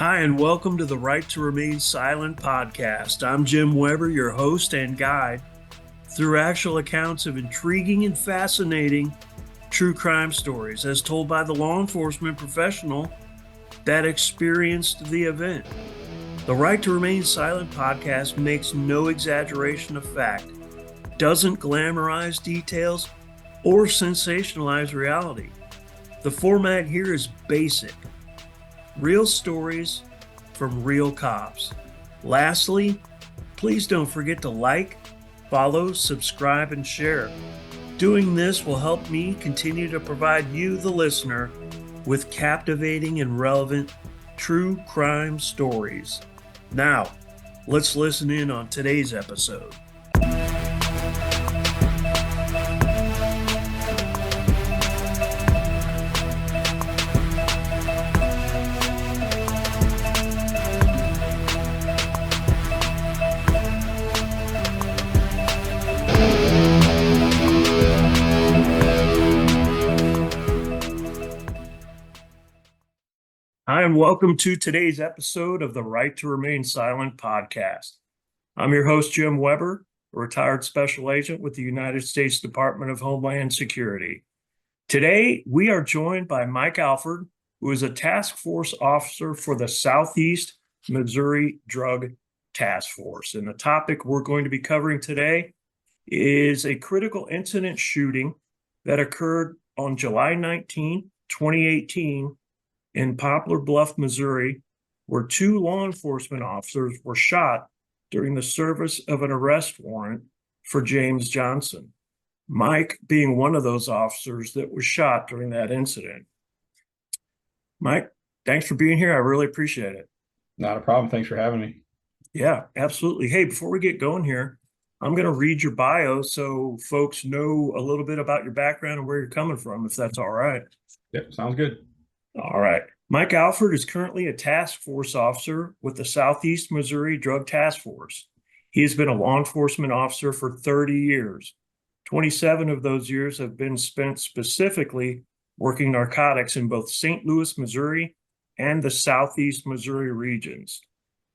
Hi, and welcome to the Right to Remain Silent podcast. I'm Jim Weber, your host and guide through actual accounts of intriguing and fascinating true crime stories as told by the law enforcement professional that experienced the event. The Right to Remain Silent podcast makes no exaggeration of fact, doesn't glamorize details, or sensationalize reality. The format here is basic. Real stories from real cops. Lastly, please don't forget to like, follow, subscribe, and share. Doing this will help me continue to provide you, the listener, with captivating and relevant true crime stories. Now, let's listen in on today's episode. Hi, and welcome to today's episode of the Right to Remain Silent podcast. I'm your host, Jim Weber, a retired special agent with the United States Department of Homeland Security. Today, we are joined by Mike Alford, who is a task force officer for the Southeast Missouri Drug Task Force. And the topic we're going to be covering today is a critical incident shooting that occurred on July 19, 2018, in Poplar Bluff, Missouri, where two law enforcement officers were shot during the service of an arrest warrant for James Johnson, Mike being one of those officers that was shot during that incident. Mike, thanks for being here. I really appreciate it. Not a problem. Thanks for having me. Yeah, absolutely. Hey, before we get going here, I'm going to read your bio so folks know a little bit about your background and where you're coming from, if that's all right. Yep, sounds good. All right. Mike Alford is currently a task force officer with the Southeast Missouri Drug Task Force. He has been a law enforcement officer for 30 years. 27 of those years have been spent specifically working narcotics in both St. Louis, Missouri, and the Southeast Missouri regions.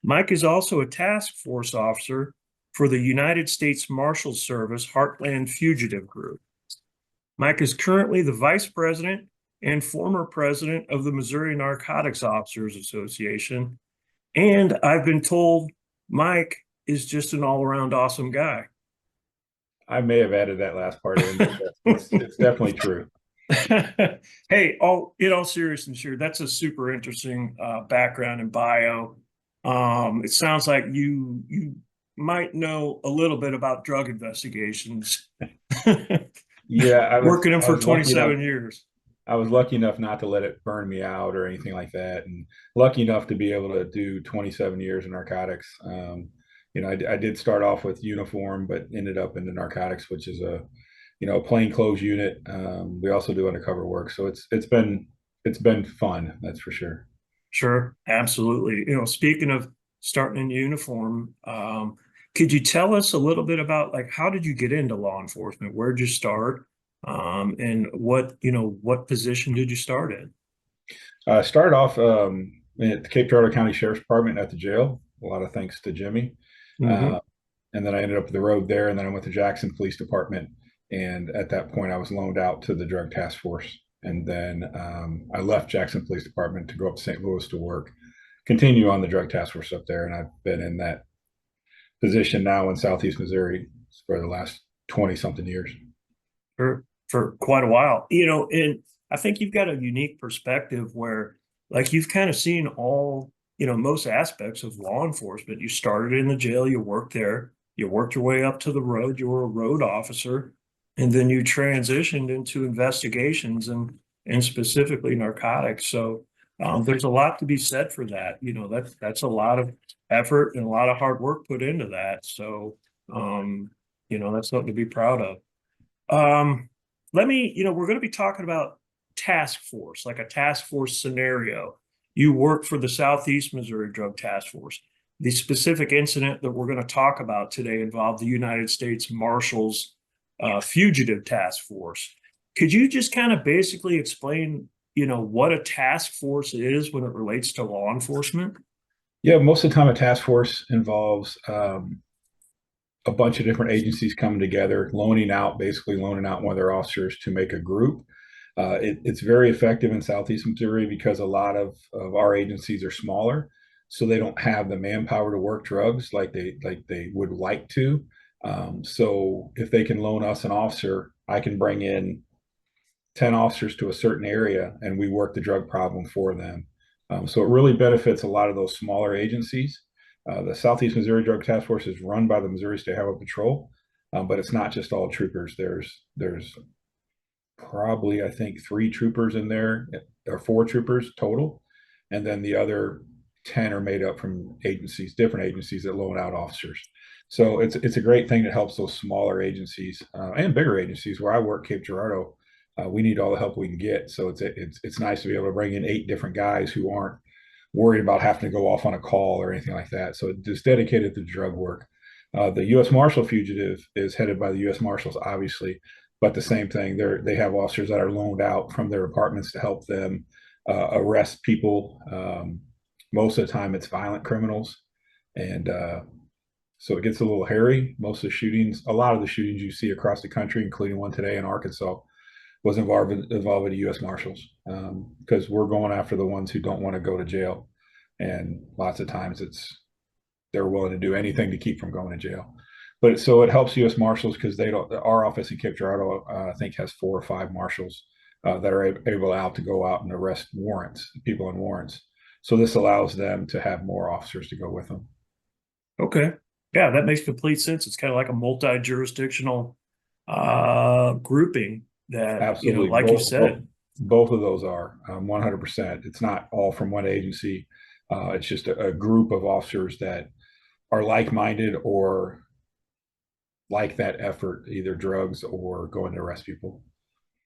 Mike is also a task force officer for the United States Marshals Service Heartland Fugitive Group. Mike is currently the vice president and former president of the Missouri Narcotics Officers Association. And I've been told Mike is just an all-around awesome guy. I may have added that last part in, but it's definitely true. Hey, in all seriousness here, that's a super interesting background and bio. It sounds like you might know a little bit about drug investigations. Yeah, working them for 27 years. I was lucky enough not to let it burn me out or anything like that, and lucky enough to be able to do 27 years in narcotics. I did start off with uniform, but ended up in the narcotics, which is a plainclothes unit. We also do undercover work, so it's been fun, that's for sure. Sure, absolutely. Speaking of starting in uniform, could you tell us a little bit about how did you get into law enforcement? Where'd you start? And what position did you start in? I started off at the Cape Girardeau County Sheriff's Department at the jail. A lot of thanks to Jimmy. Mm-hmm. And then I ended up the road there, and then I went to Jackson Police Department. And at that point, I was loaned out to the Drug Task Force. And then I left Jackson Police Department to go up to St. Louis to continue on the Drug Task Force up there. And I've been in that position now in Southeast Missouri for the last 20-something years. For quite a while, and I think you've got a unique perspective where you've kind of seen all, most aspects of law enforcement. You started in the jail, you worked there, you worked your way up to the road, you were a road officer, and then you transitioned into investigations and specifically narcotics. So there's a lot to be said for that. That's a lot of effort and a lot of hard work put into that. So, that's something to be proud of. We're going to be talking about task force, like a task force scenario. You work for the Southeast Missouri Drug Task Force. The specific incident that we're going to talk about today involved the United States Marshals Fugitive Task Force. Could you just kind of basically explain what a task force is when it relates to law enforcement? Yeah, most of the time a task force involves a bunch of different agencies coming together, basically loaning out one of their officers to make a group. It's very effective in Southeast Missouri because a lot of our agencies are smaller, so they don't have the manpower to work drugs like they would like to. So if they can loan us an officer, I can bring in 10 officers to a certain area and we work the drug problem for them. So it really benefits a lot of those smaller agencies. The Southeast Missouri Drug Task Force is run by the Missouri State Highway Patrol, but it's not just all troopers. There's probably, I think, 3 troopers in there, or 4 troopers total, and then the other 10 are made up from different agencies that loan out officers. So it's a great thing that helps those smaller agencies and bigger agencies. Where I work, Cape Girardeau, we need all the help we can get. So it's nice to be able to bring in 8 different guys who aren't worried about having to go off on a call or anything like that. So it's dedicated to drug work. The U.S. Marshal fugitive is headed by the U.S. Marshals, obviously, but the same thing. They have officers that are loaned out from their departments to help them arrest people. Most of the time, it's violent criminals, and so it gets a little hairy. A lot of the shootings you see across the country, including one today in Arkansas, was involving the U.S. Marshals because we're going after the ones who don't want to go to jail, and lots of times they're willing to do anything to keep from going to jail. But so it helps U.S. Marshals because they don't. Our office in Cape Girardeau, I think, has 4 or 5 marshals that are able to go out and arrest people in warrants. So this allows them to have more officers to go with them. Okay. Yeah, that makes complete sense. It's kind of like a multi-jurisdictional grouping that, Absolutely, like you said. both of those are 100%. It's not all from one agency. It's just a group of officers that are like-minded or like that effort, either drugs or going to arrest people.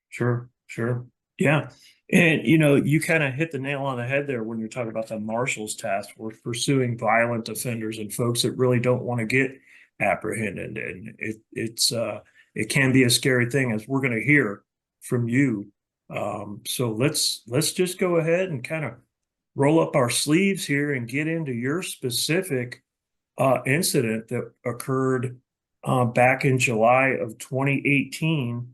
Sure, sure. Yeah. And you kind of hit the nail on the head there when you're talking about the Marshals Task Force pursuing violent offenders and folks that really don't want to get apprehended. And it can be a scary thing, as we're going to hear from you. So let's just go ahead and kind of roll up our sleeves here and get into your specific incident that occurred back in July of 2018.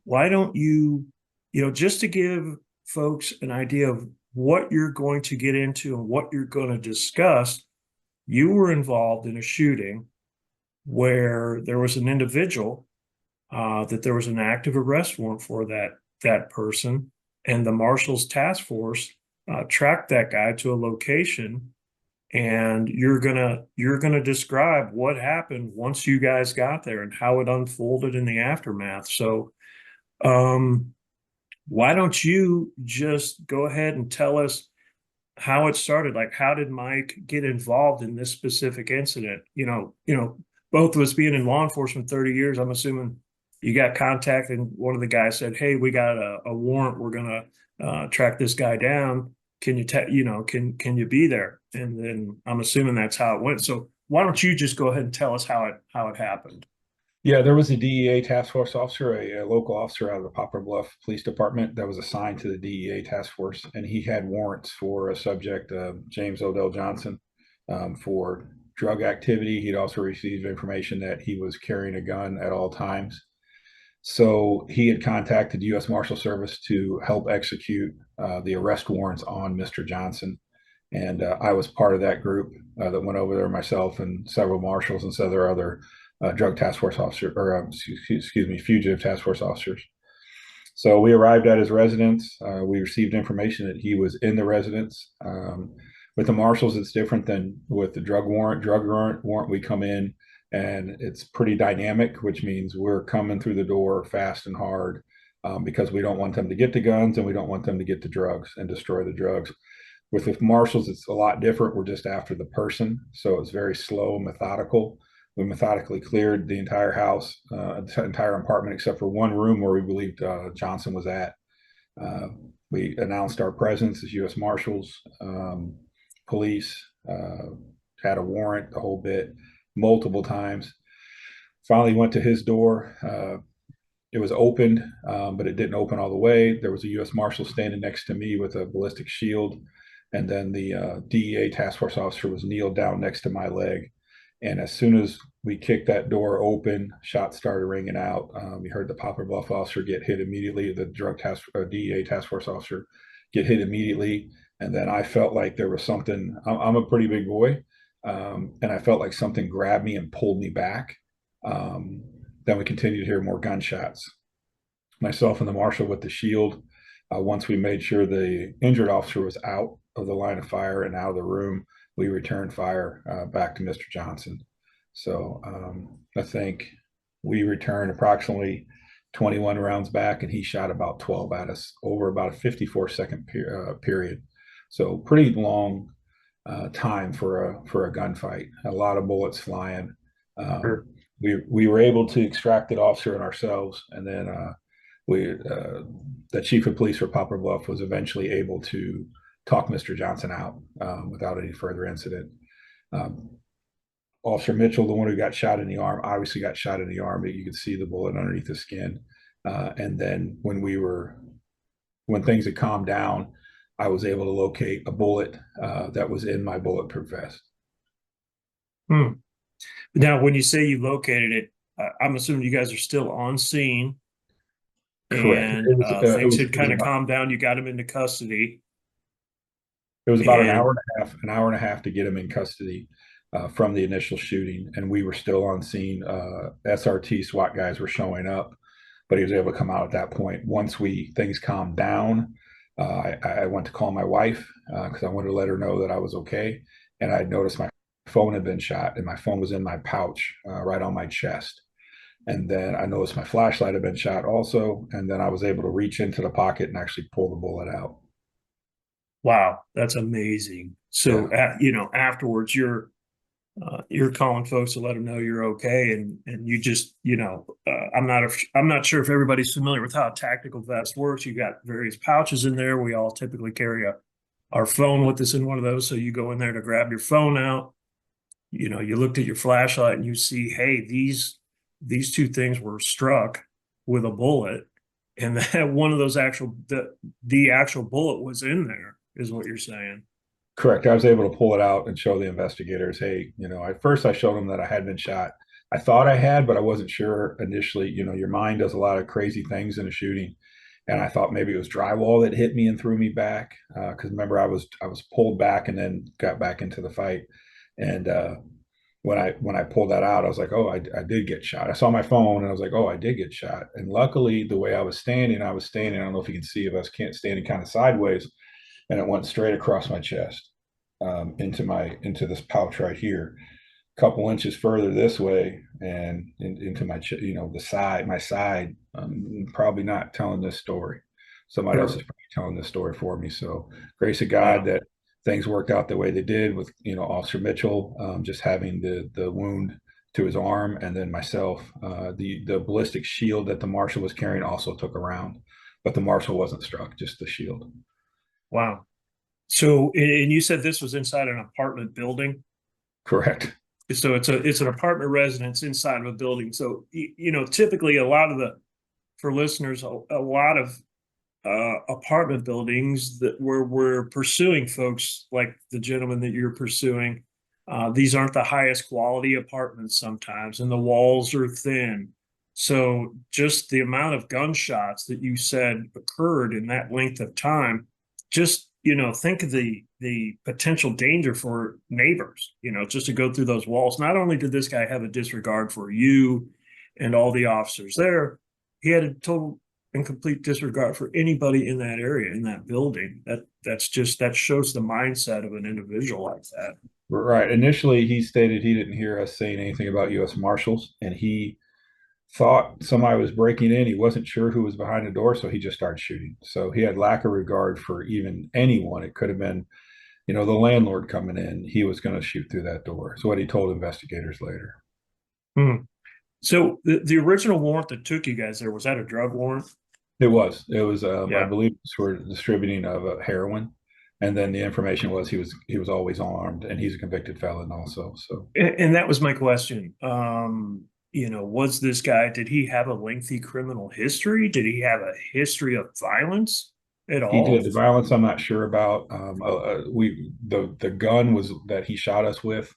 Why don't you, just to give folks an idea of what you're going to get into and what you're going to discuss, you were involved in a shooting where there was an individual that there was an active arrest warrant for that person, and the Marshals Task Force tracked that guy to a location. And you're gonna describe what happened once you guys got there and how it unfolded in the aftermath. So um, why don't you just go ahead and tell us how it started? Like, how did Mike get involved in this specific incident? Both of us being in law enforcement 30 years, I'm assuming you got contacted and one of the guys said, "Hey, we got a warrant. We're gonna track this guy down. Can you can you be there?" And then I'm assuming that's how it went. So why don't you just go ahead and tell us how it happened? Yeah, there was a DEA task force officer, a local officer out of the Poplar Bluff Police Department that was assigned to the DEA task force, and he had warrants for a subject, James Odell Johnson, for drug activity. He'd also received information that he was carrying a gun at all times. So he had contacted U.S. Marshal Service to help execute the arrest warrants on Mr. Johnson. And I was part of that group that went over there, myself and several marshals and several other drug task force officers, or excuse me, fugitive task force officers. So we arrived at his residence. We received information that he was in the residence. With the marshals, it's different than with the drug warrant. We come in and it's pretty dynamic, which means we're coming through the door fast and hard because we don't want them to get the guns and we don't want them to get the drugs and destroy the drugs. With the marshals, it's a lot different. We're just after the person, so it's very slow and methodical. We methodically cleared the entire house, the entire apartment, except for one room where we believed Johnson was at. We announced our presence as U.S. Marshals, police, had a warrant, the whole bit, multiple times. Finally went to his door. It was opened, but it didn't open all the way. There was a U.S. Marshal standing next to me with a ballistic shield, and then the DEA task force officer was kneeled down next to my leg. And as soon as we kicked that door open, shots started ringing out. We heard the Poplar Bluff officer get hit immediately, the DEA task force officer get hit immediately. And then I felt like there was something. I'm a pretty big boy, and I felt like something grabbed me and pulled me back. Um, then we continued to hear more gunshots. Myself and the marshal with the shield, once we made sure the injured officer was out of the line of fire and out of the room, we returned fire back to Mr. Johnson. So I think we returned approximately 21 rounds back, and he shot about 12 at us over about a 54-second period. So pretty long time for a gunfight. A lot of bullets flying. Um, Sure. we were able to extract the officer and ourselves, and then we the chief of police for Poplar Bluff was eventually able to talk Mr. Johnson out without any further incident. Um, Officer Mitchell, the one who got shot in the arm, obviously got shot in the arm, but you could see the bullet underneath the skin. And then when things had calmed down, I was able to locate a bullet that was in my bulletproof vest. Hmm. Now, when you say you located it, I'm assuming you guys are still on scene Correct. and things had It was kind of about calmed down. You got him into custody. an And hour and a half, to get him in custody from the initial shooting, and we were still on scene. SRT SWAT guys were showing up, but he was able to come out at that point. Once things calmed down, I went to call my wife because I wanted to let her know that I was okay, and I noticed my phone had been shot, and my phone was in my pouch right on my chest. And then I noticed my flashlight had been shot also, and then I was able to reach into the pocket and actually pull the bullet out. wow, that's amazing. So, Yeah. afterwards, you're calling folks to let them know you're okay, and you just, I'm not sure if everybody's familiar with how a tactical vest works. You got various pouches in there. We all typically carry our phone with us in one of those. So you go in there to grab your phone out. You looked at your flashlight and you see, hey, these two things were struck with a bullet, and that one of those the actual bullet was in there, is what you're saying. Correct. I was able to pull it out and show the investigators, hey, at first I showed them that I had been shot. I thought I had, but I wasn't sure initially. Your mind does a lot of crazy things in a shooting. And I thought maybe it was drywall that hit me and threw me back. Because remember, I was pulled back and then got back into the fight. And when I pulled that out, I was like, oh, I did get shot. I saw my phone and I was like, oh, I did get shot. And luckily, the way I was standing, I don't know if you can see, if I was standing kind of sideways, and it went straight across my chest into this pouch right here. A couple inches further this way, and into the side, my side. I'm probably not telling this story. Somebody else is Sure. probably telling this story for me. So grace of God Wow. that things worked out the way they did with Officer Mitchell just having the wound to his arm, and then myself. The ballistic shield that the marshal was carrying also took a round, but the marshal wasn't struck, just the shield. Wow. So, and you said this was inside an apartment building. Correct. So it's an apartment residence inside of a building. So, typically a lot of for listeners, a lot of apartment buildings that where we're pursuing folks like the gentleman that you're pursuing. These aren't the highest quality apartments sometimes, and the walls are thin. So just the amount of gunshots that you said occurred in that length of time, just think of the potential danger for neighbors, just to go through those walls. Not only did this guy have a disregard for you and all the officers there, he had a total and complete disregard for anybody in that area, in that building. That shows the mindset of an individual like that. Right. Initially, he stated he didn't hear us saying anything about U.S. Marshals, and he thought somebody was breaking in. He wasn't sure who was behind the door, so he just started shooting. So he had lack of regard for even anyone. It could have been, the landlord coming in. He was going to shoot through that door. So what he told investigators later. Hmm. So the original warrant that took you guys there, was that a drug warrant? It was. It was. I Yeah. believe, for distributing of heroin, and then the information was he was always armed, and he's a convicted felon also. So And that was my question. Was this guy, did he have a lengthy criminal history? Did he have a history of violence at He did. all? The violence I'm not sure about. We the gun was that he shot us with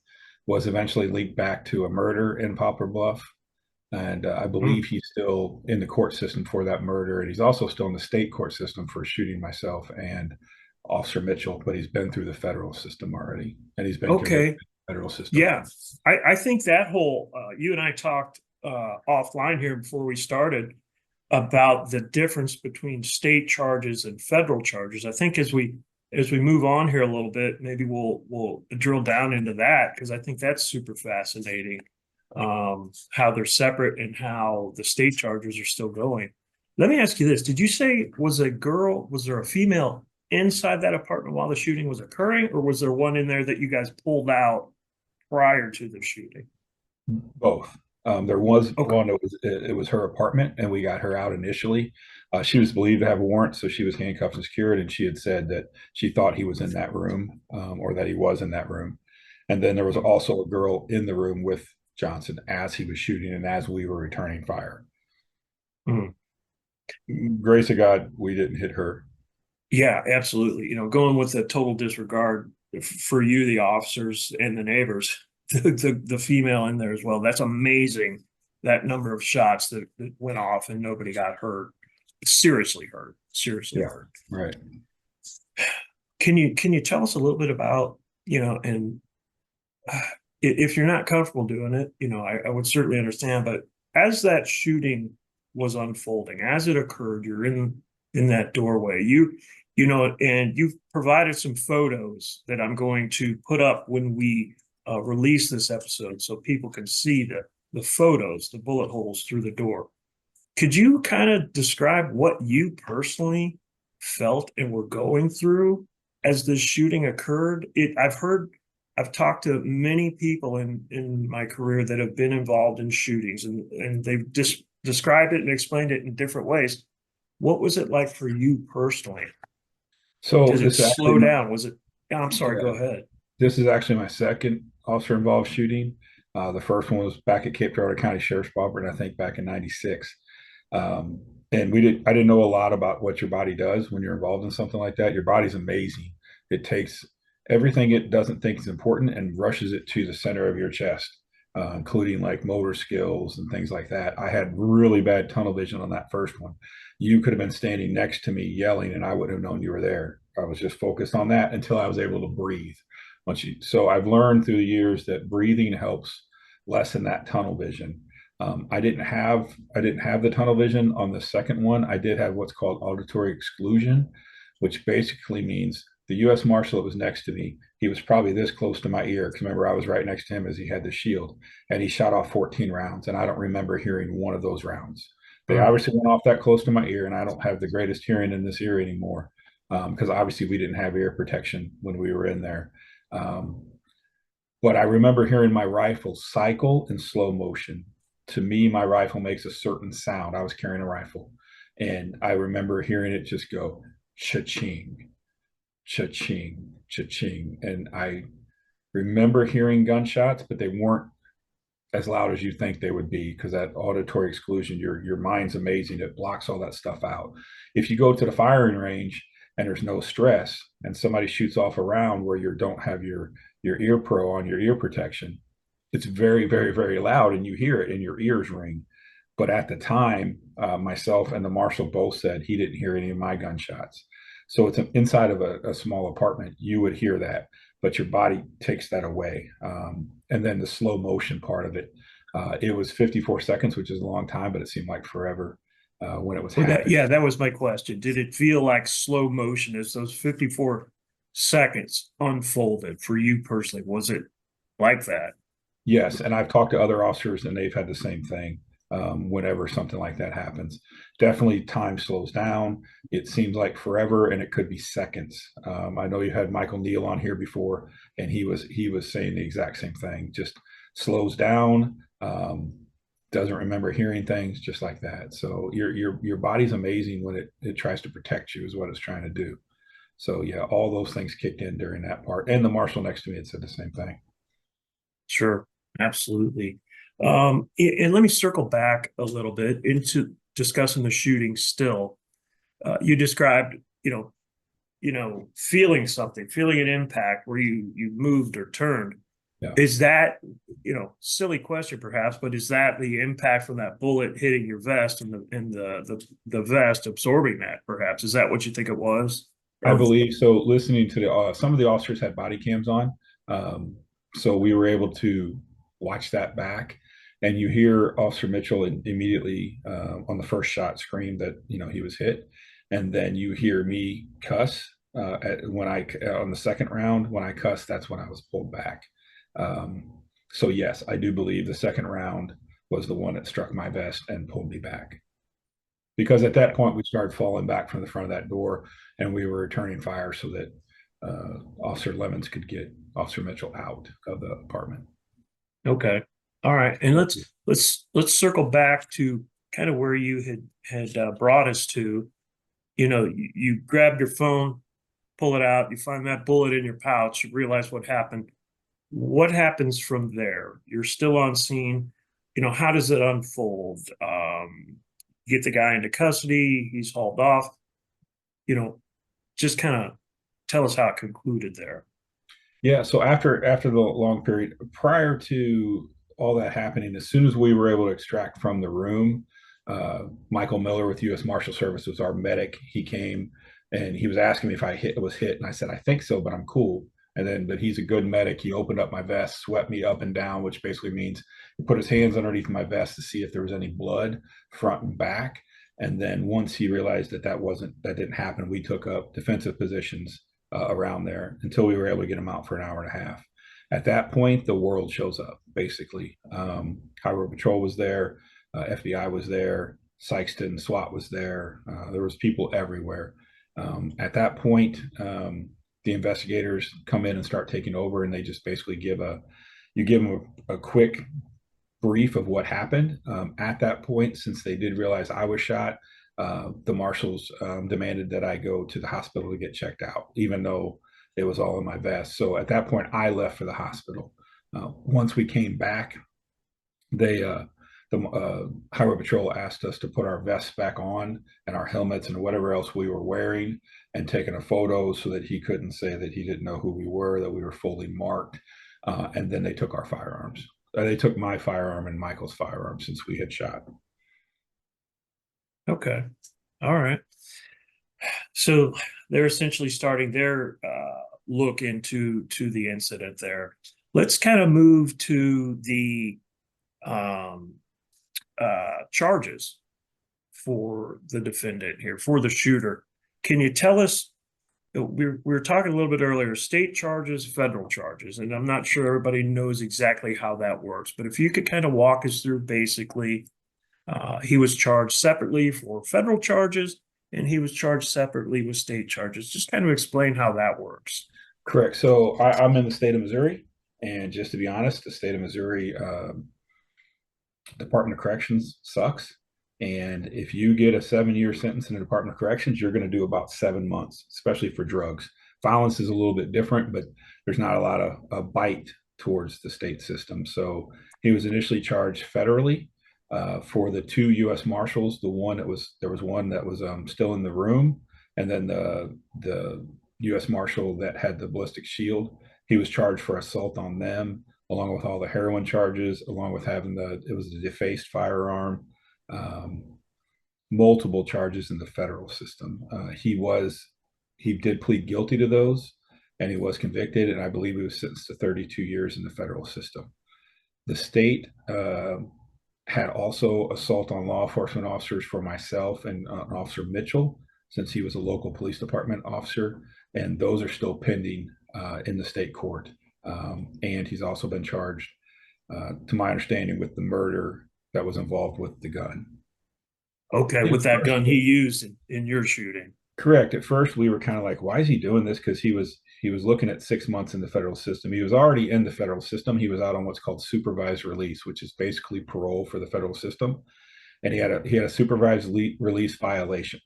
was eventually linked back to a murder in Poplar Bluff, and I Mm. believe he's still in the court system for that murder, and he's also still in the state court system for shooting myself and Officer Mitchell. But he's been through the federal system already, and he's been convicted Okay. in the federal system. Yeah. I think that whole, you and I talked offline here before we started about the difference between state charges and federal charges. I think as we move on here a little bit, maybe we'll drill down into that because I think that's super fascinating. How they're separate and how the state charges are still going. Let me ask you this. Did you say was there a female inside that apartment while the shooting was occurring, or was there one in there that you guys pulled out prior to the shooting? Both. There was Okay. one. It was her apartment, and we got her out initially. She was believed to have a warrant, so she was handcuffed and secured. And she had said that she thought he was in that room, or that he was in that room. And then there was also a girl in the room with Johnson as he was shooting and as we were returning fire. Mhm. Grace of God, we didn't hit her. Yeah, absolutely. Going with a total disregard for you, the officers and the neighbors, the female in there as well. That's amazing. That number of shots that went off and nobody got hurt. Seriously hurt. Seriously Yeah, hurt. right. Can you tell us a little bit about, and uh, if you're not comfortable doing it, I would certainly understand. But as that shooting was unfolding, as it occurred, you're in that doorway. And you've provided some photos that I'm going to put up when we release this episode, so people can see the photos, the bullet holes through the door. Could you kind of describe what you personally felt and were going through as this shooting occurred? I've talked to many people in my career that have been involved in shootings, and they've just described it and explained it in different ways. What was it like for you personally? So Did it this is actually slow down? Was it? Yeah, I'm sorry, go yeah, ahead. this is actually my second officer involved shooting. The first one was back at Cape Girardeau County Sheriff's Department, I think back in '96. Um, and I didn't know a lot about what your body does when you're involved in something like that. Your body's amazing. It takes everything it doesn't think is important and rushes it to the center of your chest, including like motor skills and things like that. I had really bad tunnel vision on that first one. You could have been standing next to me yelling, and I wouldn't have known you were there. I was just focused on that until I was able to breathe. So I've learned through the years that breathing helps lessen that tunnel vision. I didn't have the tunnel vision on the second one. I did have what's called auditory exclusion, which basically means the U.S. Marshal that was next to me, he was probably this close to my ear. Because remember, I was right next to him as he had the shield, and he shot off 14 rounds, and I don't remember hearing one of those rounds. They Mm. obviously went off that close to my ear, and I don't have the greatest hearing in this ear anymore because obviously we didn't have ear protection when we were in there. Um, but I remember hearing my rifle cycle in slow motion. To me, my rifle makes a certain sound. I was carrying a rifle, and I remember hearing it just go cha-ching, cha-ching, cha-ching. And I remember hearing gunshots, but they weren't as loud as you think they would be because that auditory exclusion, your mind's amazing. It blocks all that stuff out. If you go to the firing range and there's no stress and somebody shoots off a round where you don't have your ear pro on your ear protection, it's very, very, very loud and you hear it and your ears ring. But at the time, myself and the marshal both said he didn't hear any of my gunshots. So it's inside of a small apartment. You would hear that, but your body takes that away. And then the slow motion part of it, it was 54 seconds, which is a long time, but it seemed like forever when it was Well, happening. yeah, that was my question. Did it feel like slow motion as those 54 seconds unfolded for you personally? Was it like that? Yes, and I've talked to other officers and they've had the same thing whenever something like that happens. Definitely time slows down. It seems like forever and it could be seconds. I know you had Michael Neal on here before and he was saying the exact same thing. Just slows down, doesn't remember hearing things just like that. So your body's amazing when it tries to protect you is what it's trying to do. So yeah, all those things kicked in during that part. And the marshal next to me had said the same thing. Sure, absolutely. And let me circle back a little bit into discussing the shooting still. You described, feeling something, feeling an impact where you moved or turned. Yeah. Is that, silly question perhaps, but is that the impact from that bullet hitting your vest and the vest absorbing that perhaps? Is that what you think it was? I Or believe so. Listening to the some of the officers had body cams on, um, so we were able to watch that back, and you hear Officer Mitchell immediately on the first shot scream that he was hit, and then you hear me cuss when I on the second round when I cussed. That's when I was pulled back. Um, so yes, I do believe the second round was the one that struck my vest and pulled me back because at that point we started falling back from the front of that door and we were returning fire so that Officer Lemons could get Officer Mitchell out of the apartment. okay. All right. And let's circle back to kind of where you had brought us to. You grab your phone, pull it out, you find that bullet in your pouch, you realize what happened. What happens from there? You're still on scene. How does it unfold? Get the guy into custody, he's hauled off. You know, just kind of tell us how it concluded there. Yeah. So after the long period prior to all that happening, as soon as we were able to extract from the room, Michael Miller with U.S. Marshal Service was our medic. He came and he was asking me if was hit, and I said I think so, but I'm cool. And then, but he's a good medic. He opened up my vest, swept me up and down, which basically means he put his hands underneath my vest to see if there was any blood front and back. And then once he realized that didn't happen, we took up defensive positions around there until we were able to get him out for an hour and a half. At that point, the world shows up, basically. Highway Patrol was there, FBI was there, Sykeston SWAT was there. There was people everywhere. At that point, the investigators come in and start taking over, and they just basically give them a quick brief of what happened. At that point, since they did realize I was shot, the marshals demanded that I go to the hospital to get checked out, even though it was all in my vest. So at that point, I left for the hospital. Once we came back, the highway patrol asked us to put our vests back on and our helmets and whatever else we were wearing and taking a photo so that he couldn't say that he didn't know who we were, that we were fully marked. And then they took our firearms. They took my firearm and Michael's firearm since we had shot. Okay. All right. So they're essentially starting their look into the incident there. Let's kind of move to the um, charges for the defendant here, for the shooter. Can you tell us? We were talking a little bit earlier, state charges, federal charges, and I'm not sure everybody knows exactly how that works. But if you could kind of walk us through basically, he was charged separately for federal charges and he was charged separately with state charges. Just kind of explain how that works. Correct. So I'm in the state of Missouri, and just to be honest, the state of Missouri Department of Corrections sucks. And if you get a 7-year sentence in the Department of Corrections, you're going to do about 7 months, especially for drugs. Violence is a little bit different, but there's not a lot of a bite towards the state system. So he was initially charged federally for the two U.S. Marshals. There was one that was still in the room, and then the U.S. Marshal that had the ballistic shield. He was charged for assault on them, along with all the heroin charges, along with having it was a defaced firearm, um, multiple charges in the federal system. He did plead guilty to those, and he was convicted, and I believe he was sentenced to 32 years in the federal system. The state had also assault on law enforcement officers for myself and Officer Mitchell, since he was a local police department officer, and those are still pending in the state court. And he's also been charged, to my understanding, with the murder that was involved with the gun. Okay, with that gun he used in your shooting. Correct. At first, we were kind of like, "Why is he doing this?" Because he was looking at 6 months in the federal system. He was already in the federal system. He was out on what's called supervised release, which is basically parole for the federal system, and he had a supervised release violation.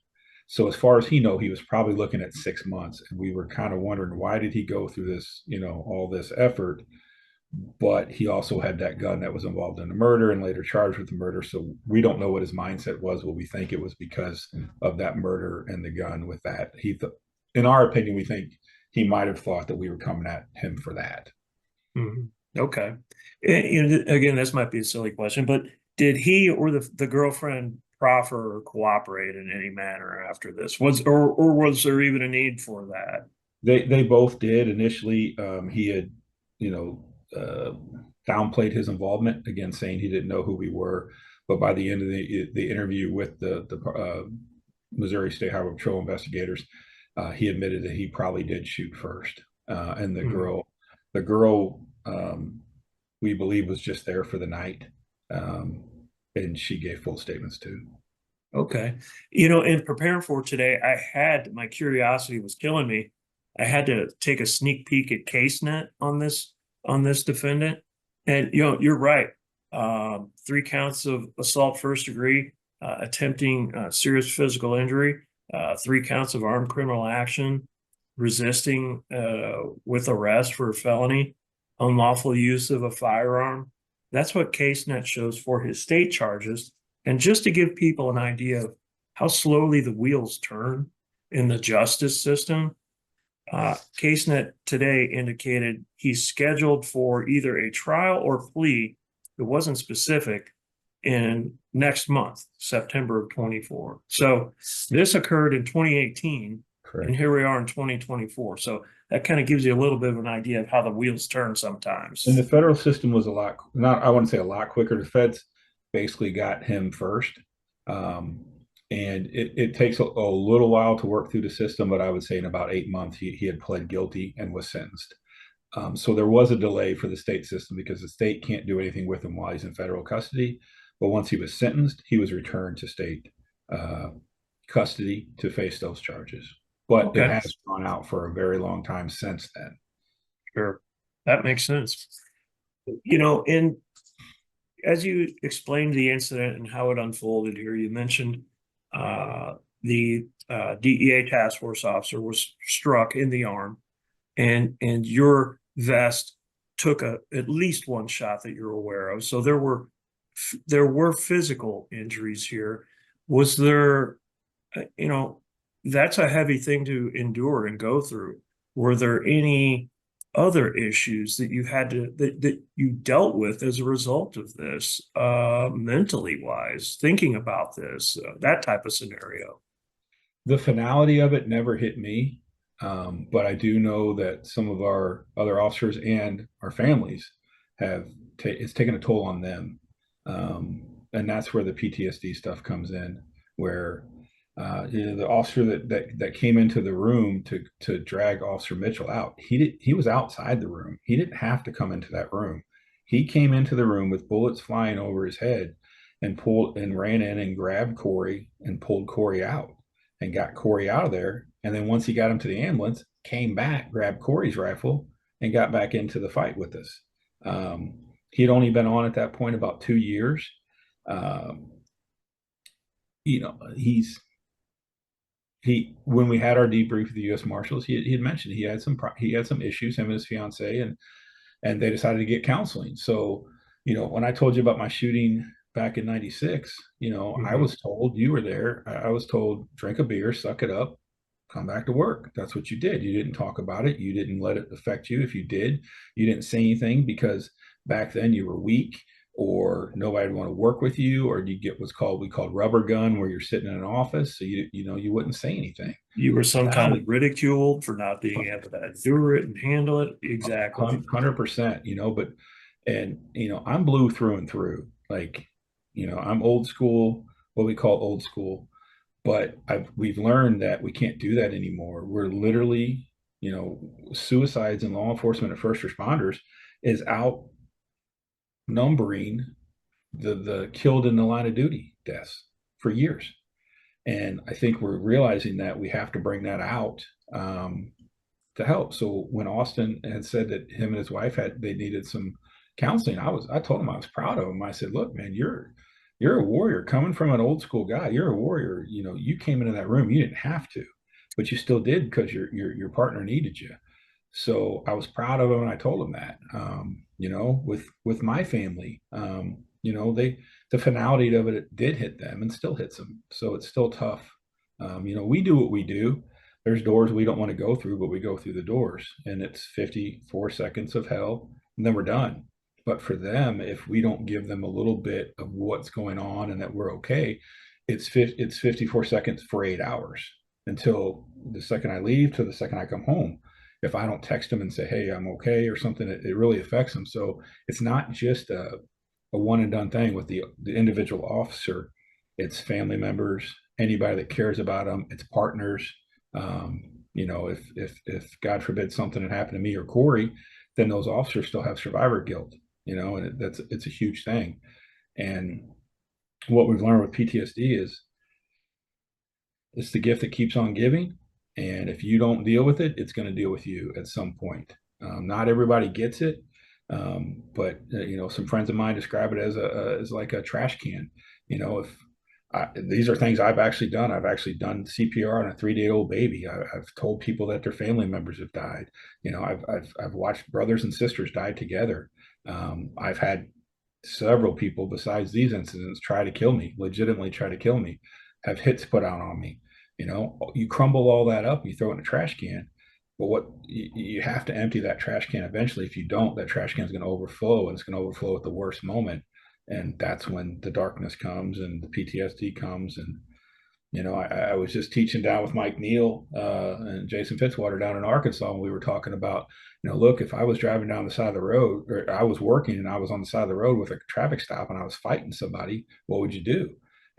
So as far as he know, he was probably looking at 6 months, and we were kind of wondering why did he go through this, all this effort but he also had that gun that was involved in the murder and later charged with the murder. So we don't know what his mindset was. What we think it was because of that murder and the gun with that. In our opinion, we think he might have thought that we were coming at him for that. Mhm. Okay. And again, this might be a silly question, but did he or the girlfriend proffer or cooperate in any manner after this? Or was there even a need for that? They both did initially. He had, you know, downplayed his involvement again, saying he didn't know who we were. But by the end of the interview with the Missouri State Highway Patrol investigators, he admitted that he probably did shoot first, and Mhm. the girl, we believe was just there for the night, um, and she gave full statements too. Okay. In preparing for today, my curiosity was killing me. I had to take a sneak peek at CaseNet on this defendant. And you're right. 3 counts of assault first degree, attempting serious physical injury, 3 counts of armed criminal action, resisting with arrest for a felony, unlawful use of a firearm. That's what CaseNet shows for his state charges. And just to give people an idea of how slowly the wheels turn in the justice system, CaseNet today indicated he's scheduled for either a trial or plea. It wasn't specific in next month, September of 24. So this occurred in 2018, and Correct. here we are in 2024. So that kind of gives you a little bit of an idea of how the wheels turn And the sometimes. federal system was a lot, not, I wouldn't say a lot quicker. The feds basically got him first. Um, and it takes a little while to work through the system, but I would say in about 8 months, he had pled guilty and was sentenced. So there was a delay for the state system because the state can't do anything with him while he's in federal custody. But once he was sentenced, he was returned to state uh, custody to face those charges. But it Okay, has gone out for a very long time since then. sure. That makes sense. And as you explained the incident and how it unfolded here, you mentioned the DEA task force officer was struck in the arm, and your vest took at least one shot that you're aware of. So there were physical injuries here. Was there, uh, you know, that's a heavy thing to endure and go through. Were there any other issues that that you dealt with as a result of this, mentally wise, thinking about this, that type of scenario? The finality of it never hit me, but I do know that some of our other officers and our families it's taken a toll on them, and that's where the PTSD stuff comes in, where the officer that came into the room to drag Officer Mitchell out, he was outside the room. He didn't have to come into that room. He came into the room with bullets flying over his head and pulled and ran in and grabbed Corey and pulled Corey out and got Corey out of there. And then once he got him to the ambulance, came back, grabbed Corey's rifle, and got back into the fight with us. He had only been on at that point about 2 years. Um, he's he when we had our debrief with the U.S. Marshals, he had mentioned he had some issues, him and his fiance, and they decided to get counseling. So, when I told you about my shooting back in '96, I Mhm. was told, you were there. I was told, drink a beer, suck it up, come back to work. That's what you did. You didn't talk about it. You didn't let it affect you. If you did, you didn't say anything because back then you were weak or nobody would want to work with you, or you get we called rubber gun, where you're sitting in an office. So you wouldn't say anything. You were Now sometimes ridiculed for not being able to endure it and handle it. Exactly. 100%, I'm blue through and through. Like, I'm old school, what we call old school, but we've learned that we can't do that anymore. We're literally, suicides in law enforcement and first responders is outnumbering the killed in the line of duty deaths for years. And I think we're realizing that we have to bring that out, to help. So when Austin had said that him and his wife they needed some counseling, I told him I was proud of him. I said, look, man, you're a warrior coming from an old school guy. You're a warrior. You came into that room, you didn't have to, but you still did because your partner needed you. So I was proud of him, and I told him that, with my family, the finality of it did hit them and still hits them. So it's still tough. We do what we do. There's doors we don't want to go through, but we go through the doors, and it's 54 seconds of hell, and then we're done. But for them, if we don't give them a little bit of what's going on and that we're okay, it's 54 seconds for 8 hours until the second I leave to the second I come home. If I don't text them and say, hey, I'm okay or something, it really affects them. So it's not just a one and done thing with the individual officer. It's family members, anybody that cares about them, it's partners. If God forbid something had happened to me or Corey, then those officers still have survivor guilt, and it's a huge thing. And what we've learned with PTSD is it's the gift that keeps on giving. And if you don't deal with it, it's going to deal with you at some point. Not everybody gets it, but some friends of mine describe it as like a trash can. If these are things I've actually done. I've actually done CPR on a 3-day-old baby. I've told people that their family members have died. I've watched brothers and sisters die together. I've had several people besides these incidents try to kill me, legitimately try to kill me, have hits put out on me. You crumble all that up, you throw it in a trash can. But what you have to empty that trash can eventually. If you don't, that trash can is going to overflow, and it's going to overflow at the worst moment. And that's when the darkness comes and the PTSD comes. And I was just teaching down with Mike Neal and Jason Fitzwater down in Arkansas, and we were talking about, look, if I was driving down the side of the road, or I was working and I was on the side of the road with a traffic stop and I was fighting somebody, what would you do?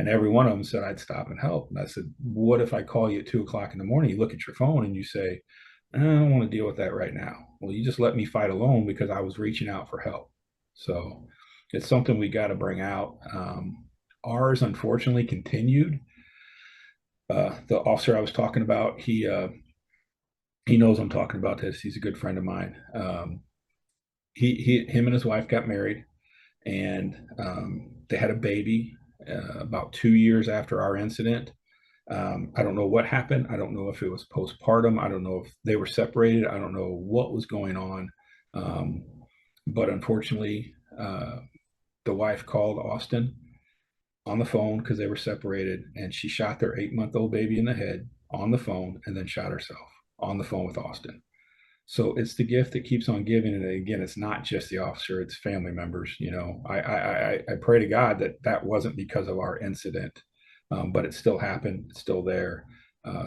And every one of them said, I'd stop and help. And I said, what if I call you at 2 o'clock in the morning? You look at your phone and you say, I don't want to deal with that right now. Well, you just let me fight alone because I was reaching out for help. So it's something we got to bring out. Ours, unfortunately, continued. The officer I was talking about, he knows I'm talking about this. He's a good friend of mine. Him and his wife got married, and they had a baby about 2 years after our incident. I don't know what happened. I don't know if it was postpartum. I don't know if they were separated. I don't know what was going on. But unfortunately, the wife called Austin on the phone because they were separated, and she shot their 8-month-old baby in the head on the phone and then shot herself on the phone with Austin. So it's the gift that keeps on giving. And again, it's not just the officer, it's family members. I pray to God that that wasn't because of our incident, but it still happened. It's still there.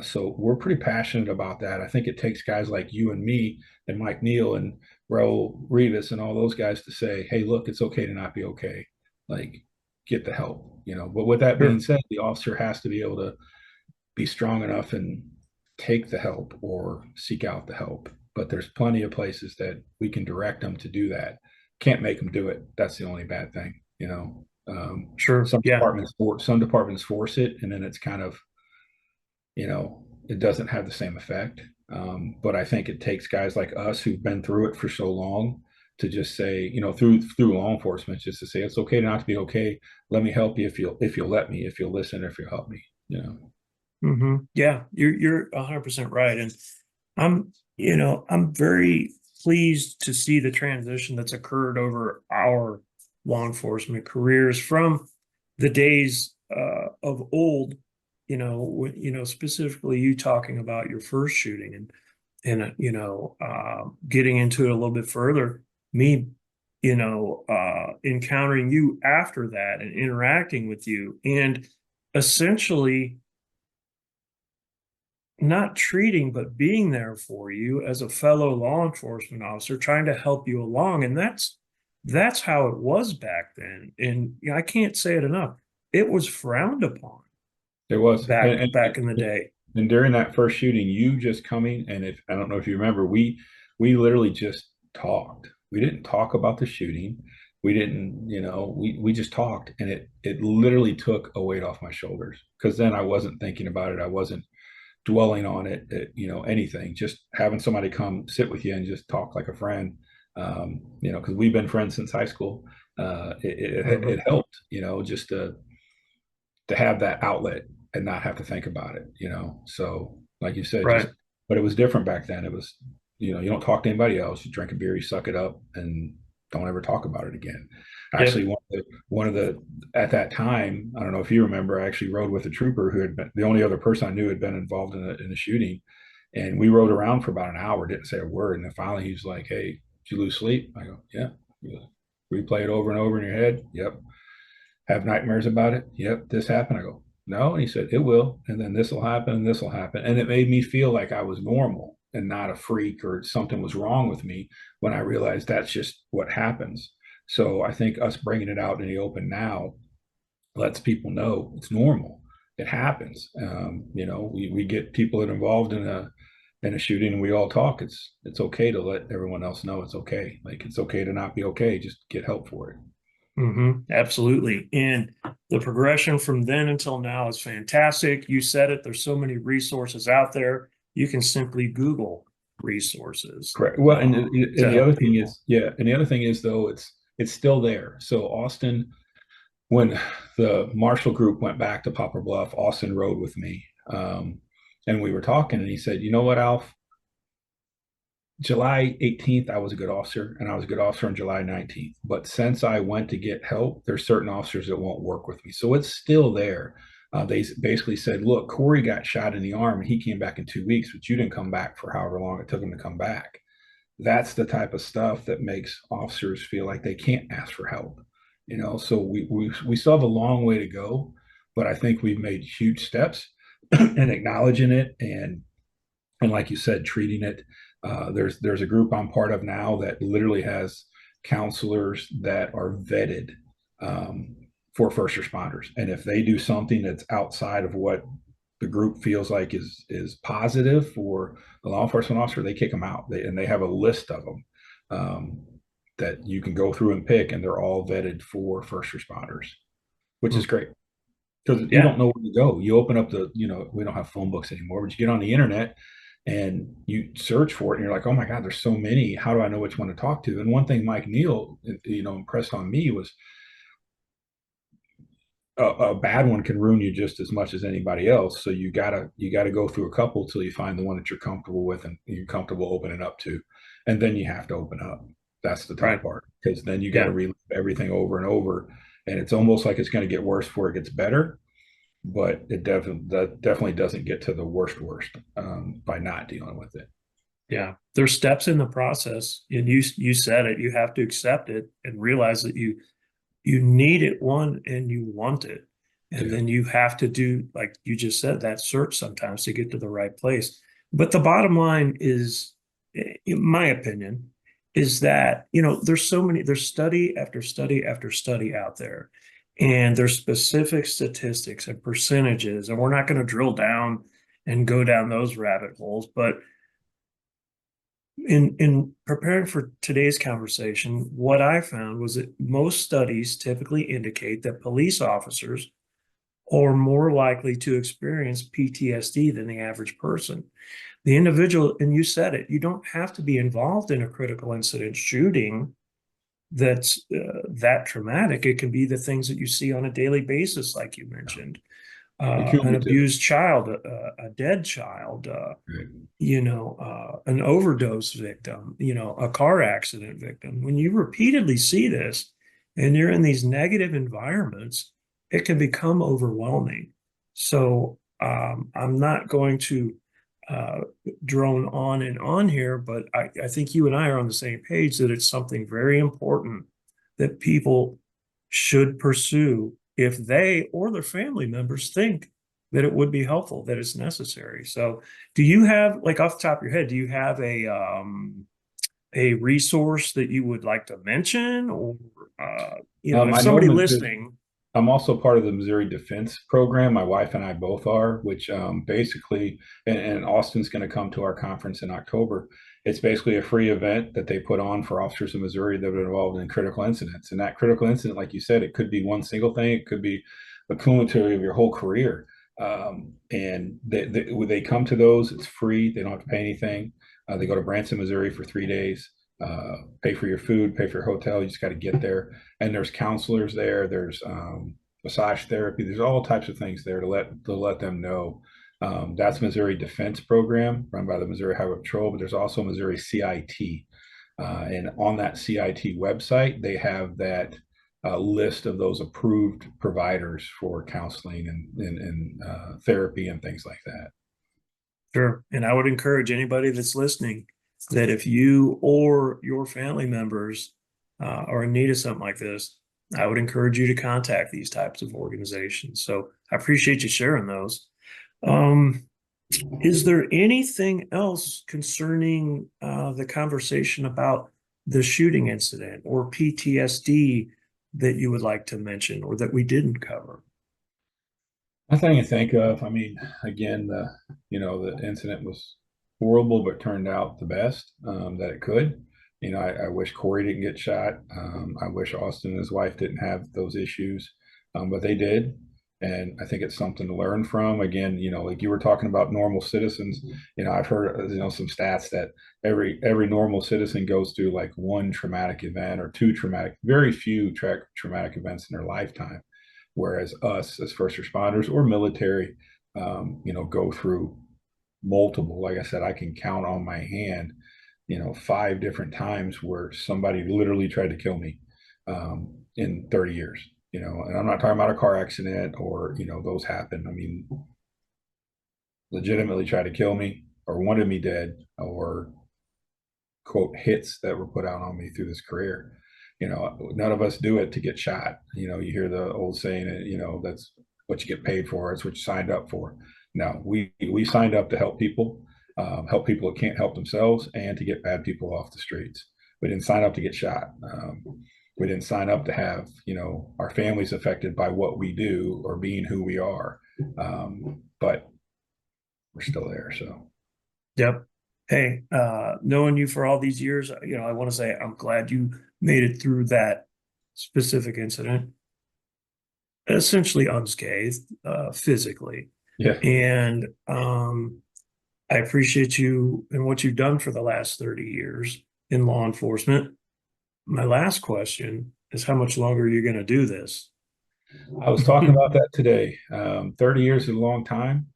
So we're pretty passionate about that. I think it takes guys like you and me and Mike Neal and Raul Rivas and all those guys to say, hey, look, it's okay to not be okay. Like, get the help. But with that being Sure. said, the officer has to be able to be strong enough and take the help or seek out the help. But there's plenty of places that we can direct them to do that. Can't make them do it. That's the only bad thing. Sure. Yeah. Some departments force it, and then it's kind of, it doesn't have the same effect. But I think it takes guys like us who've been through it for so long to just say, through law enforcement, just to say it's okay not to be okay. Let me help you if you'll let me, if you'll listen, if you'll help me. Yeah, you're 100% right. And I'm very pleased to see the transition that's occurred over our law enforcement careers from the days of old, specifically you talking about your first shooting and getting into it a little bit further, me, encountering you after that and interacting with you and essentially not treating, but being there for you as a fellow law enforcement officer, trying to help you along. And that's how it was back then. And I can't say it enough. It was frowned upon There was, back in the day. and during that first shooting, you just coming, and if I don't know if you remember, we literally just talked. We didn't talk about the shooting. We didn't, we just talked, and it literally took a weight off my shoulders because then I wasn't thinking about it. I wasn't dwelling on it, anything. Just having somebody come sit with you and just talk like a friend. Because we've been friends since high school. It helped, just to have that outlet and not have to think about it. So like you said, Right. but it was different back then. It was, you don't talk to anybody else. You drink a beer, you suck it up, and don't ever talk about it again. Actually, Yep. one of the at that time, I don't know if you remember, I actually rode with a trooper who had been the only other person I knew had been involved in a shooting, and we rode around for about an hour, didn't say a word, and then finally he was like, "Hey, did you lose sleep?" I go, "Yeah." He goes, "Replay it over and over in your head." Yep. Have nightmares about it? Yep. This happened. I go, "No." And he said, "It will. And then this will happen and this will happen." And it made me feel like I was normal and not a freak or something was wrong with me when I realized that's just what happens. So I think us bringing it out in the open now lets people know it's normal. It happens. We get people that are involved in a shooting and we all talk. It's okay to let everyone else know it's okay. Like it's okay to not be okay. Just get help for it. Absolutely. And the progression from then until now is fantastic. You said it, there's so many resources out there. You can simply Google resources Correct. Well, and to the other help thing people. is, yeah, and the other thing is though, it's still there. So Austin, when the Marshall Group went back to Poplar Bluff, Austin rode with me, and we were talking, and he said, "You know what, Alf? July 18th, I was a good officer, and I was a good officer on July 19th. But since I went to get help, there's certain officers that won't work with me. So it's still there." They basically said, "Look, Corey got shot in the arm, and he came back in 2 weeks, but you didn't come back for however long it took him to come back." That's the type of stuff that makes officers feel like they can't ask for help. So we still have a long way to go, but I think we've made huge steps in acknowledging it and like you said, treating it. There's a group I'm part of now that literally has counselors that are vetted um, for first responders, and if they do something that's outside of what the group feels like is positive for the law enforcement officer, they kick them out. They have a list of them that you can go through and pick, and they're all vetted for first responders, which is Mm. great because you Yeah, don't know where to go. You open up we don't have phone books anymore, but you get on the internet and you search for it, and you're like, "Oh my God, there's so many. How do I know which one to talk to?" And one thing Mike Neal, impressed on me was a bad one can ruin you just as much as anybody else. So you gotta go through a couple till you find the one that you're comfortable with and you're comfortable opening up to, and then you have to open up. That's the tough right. part because then you got to Yeah. relive everything over and over, and it's almost like it's going to get worse before it gets better. But that definitely doesn't get to the worst by not dealing with it. Yeah. There's steps in the process. And you said it, you have to accept it and realize that you need it one and you want it. And Yeah, then you have to do, like you just said, that search sometimes to get to the right place. But the bottom line is, in my opinion, is that, there's study after study after study out there. And there's specific statistics and percentages. And we're not going to drill down and go down those rabbit holes. But in preparing for today's conversation, what I found was that most studies typically indicate that police officers are more likely to experience PTSD than the average person. The individual, and you said it, you don't have to be involved in a critical incident shooting that's that traumatic. It can be the things that you see on a daily basis, like you mentioned, the an cumulative. abused child, a dead child, Right. an overdose victim, a car accident victim. When you repeatedly see this and you're in these negative environments, it can become overwhelming. So I'm not going to uh, drone on and on here, but I think you and I are on the same page that it's something very important that people should pursue if they or their family members think that it would be helpful, that it's necessary. So do you have, like off the top of your head, do you have a resource that you would like to mention, or if I know somebody listening, I'm also part of the Missouri Defense Program. My wife and I both are, which basically, and Austin's going to come to our conference in October. It's basically a free event that they put on for officers in Missouri that are involved in critical incidents. And that critical incident, like you said, it could be one single thing, it could be a cumulative of your whole career. And they come to those, it's free, they don't have to pay anything. They go to Branson, Missouri for 3 days, pay for your food, pay for your hotel. You just got to get there, and there's counselors there. There's massage therapy. There's all types of things there to let them know. That's Missouri Defense Program run by the Missouri Highway Patrol, but there's also Missouri CIT. And on that CIT website, they have that list of those approved providers for counseling and therapy and things like that. Sure. And I would encourage anybody that's listening that if you or your family members are in need of something like this, I would encourage you to contact these types of organizations. So I appreciate you sharing those. Is there anything else concerning the conversation about the shooting incident or PTSD that you would like to mention or that we didn't cover? Nothing I think of. I mean, again, the incident was horrible, but turned out the best that it could. I wish Corey didn't get shot. I wish Austin and his wife didn't have those issues, but they did. And I think it's something to learn from. Again, like you were talking about normal citizens. I've heard, some stats that every normal citizen goes through like one traumatic event or two traumatic, very few traumatic events in their lifetime. Whereas us as first responders or military, go through multiple. Like I said, I can count on my hand, 5 different times where somebody literally tried to kill me in 30 years. And I'm not talking about a car accident or, those happen. I mean, legitimately tried to kill me or wanted me dead or quote hits that were put out on me through this career. None of us do it to get shot. You hear the old saying, that's what you get paid for. It's what you signed up for. No, we signed up to help people who can't help themselves and to get bad people off the streets. We didn't sign up to get shot. We didn't sign up to have, our families affected by what we do or being who we are. But we're still there. So. Yep. Hey, knowing you for all these years, I want to say I'm glad you made it through that specific incident, essentially unscathed, physically. Yeah. And I appreciate you and what you've done for the last 30 years in law enforcement. My last question is, how much longer are you going to do this? I was talking about that today. 30 years is a long time,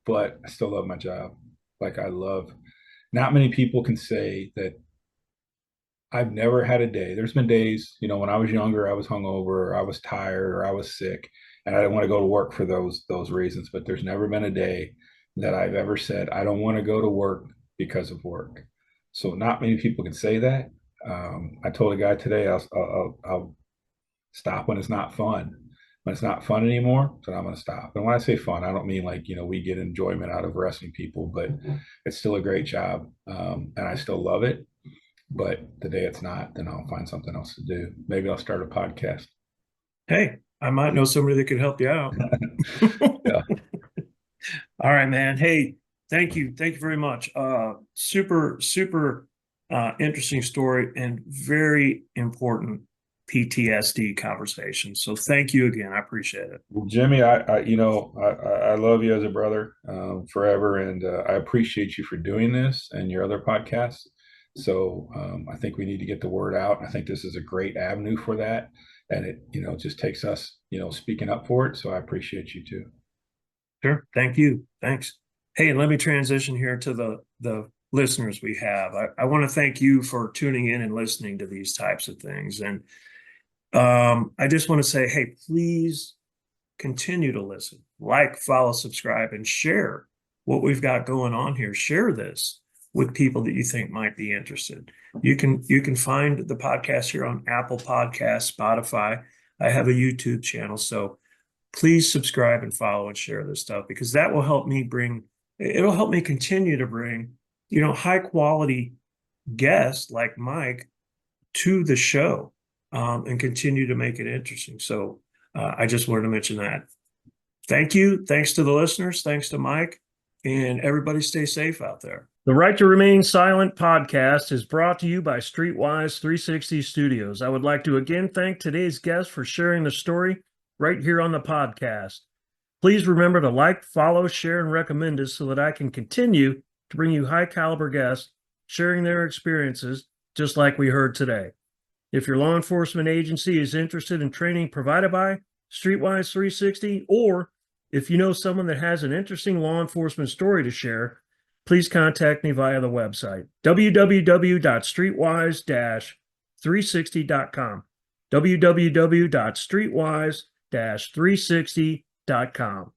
but I still love my job. Like not many people can say that I've never had a day. There's been days, when I was younger, I was hungover, or I was tired, or I was sick, and I didn't want to go to work for those reasons. But there's never been a day that I've ever said I don't want to go to work because of work. So not many people can say that. I told a guy today I'll stop when it's not fun. When it's not fun anymore, then I'm going to stop. And when I say fun, I don't mean like, we get enjoyment out of arresting people, but it's still a great job. And I still love it. But the day it's not, then I'll find something else to do. Maybe I'll start a podcast. Hey, I might know somebody that could help you out. Yeah. All right, man. Hey, thank you. Thank you very much. Super interesting story and very important PTSD conversation. So thank you again. I appreciate it. Well, Jimmy, I love you as a brother forever, and I appreciate you for doing this and your other podcasts. So I think we need to get the word out. I think this is a great avenue for that, and it just takes us speaking up for it. So I appreciate you too. Sure. Thank you. Thanks. Hey, let me transition here to the listeners we have. I want to thank you for tuning in and listening to these types of things. And I just want to say, hey, please continue to listen, like, follow, subscribe, and share what we've got going on here. Share this with people that you think might be interested. You can find the podcast here on Apple Podcasts, Spotify. I have a YouTube channel, so please subscribe and follow and share this stuff, because that will help me it'll help me continue to bring, high quality guests like Mike to the show, and continue to make it interesting. So I just wanted to mention that. Thank you. Thanks to the listeners. Thanks to Mike, and everybody stay safe out there. The Right to Remain Silent podcast is brought to you by Streetwise 360 Studios. I would like to again thank today's guest for sharing the story right here on the podcast. Please remember to like, follow, share, and recommend us so that I can continue to bring you high caliber guests sharing their experiences just like we heard today. If your law enforcement agency is interested in training provided by Streetwise 360, or If you know someone that has an interesting law enforcement story to share, please contact me via the website, www.streetwise-360.com, www.streetwise-360.com.